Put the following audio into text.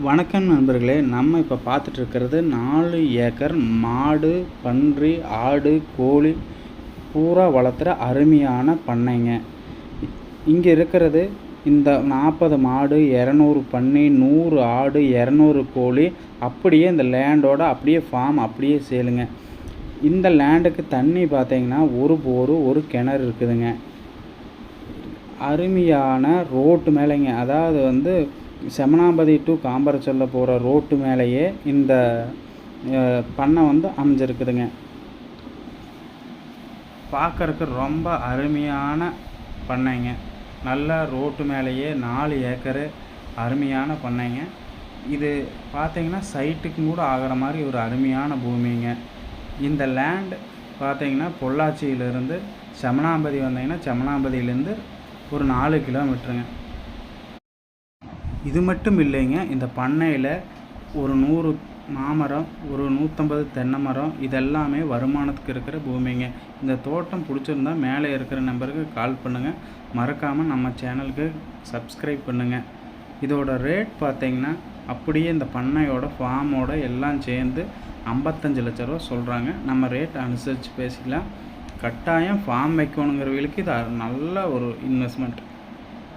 வணக்கம் நண்பர்களே, நம்ம இப்போ பார்த்துட்ருக்கிறது 4 ஏக்கர் மாடு, பன்றி, ஆடு, கோழி பூரா வளர்த்துற அருமையான பண்ணைங்க. இங்கே இருக்கிறது இந்த 40 மாடு, 200 பன்றி, 100 ஆடு, 200 கோழி, அப்படியே இந்த லேண்டோட அப்படியே ஃபார்ம் அப்படியே சேலுங்க. இந்த லேண்டுக்கு தண்ணி பார்த்தீங்கன்னா ஒரு போரு, ஒரு கிணறு இருக்குதுங்க. அருமையான ரோட்டு மேலேங்க, அதாவது செமனாம்பதி டு காம்பரச்சல்ல போகிற ரோட்டு மேலேயே இந்த பண்ணை அமைஞ்சிருக்குதுங்க. பார்க்கறக்கு ரொம்ப அருமையான பண்ணைங்க. நல்ல ரோட்டு மேலேயே 4 ஏக்கரு அருமையான பண்ணைங்க. இது பார்த்தீங்கன்னா சைட்டுக்கும் கூட ஆகிற மாதிரி ஒரு அருமையான பூமிங்க. இந்த லேண்ட் பார்த்தீங்கன்னா பொள்ளாச்சியிலேருந்து செமனாம்பதி வந்தீங்கன்னா செமனாம்பதியிலேருந்து ஒரு 4 கிலோமீட்டருங்க. இது மட்டும் இல்லைங்க, இந்த பண்ணையில் ஒரு 100 மாமரம், ஒரு 150 தென்னை மரம், இதெல்லாமே வருமானத்துக்கு இருக்கிற பூமிங்க. இந்த தோட்டம் பிடிச்சிருந்தா மேலே இருக்கிற நம்பருக்கு கால் பண்ணுங்கள். மறக்காமல் நம்ம சேனலுக்கு சப்ஸ்கிரைப் பண்ணுங்கள். இதோட ரேட் பார்த்தீங்கன்னா அப்படியே இந்த பண்ணையோட ஃபார்மோட எல்லாம் சேர்ந்து 55 லட்ச ரூபா சொல்கிறாங்க. நம்ம ரேட் அனுசரித்து பேசிக்கலாம். கட்டாயம் ஃபார்ம் வைக்கணுங்கிறவங்களுக்கு இது நல்ல ஒரு இன்வெஸ்ட்மெண்ட்.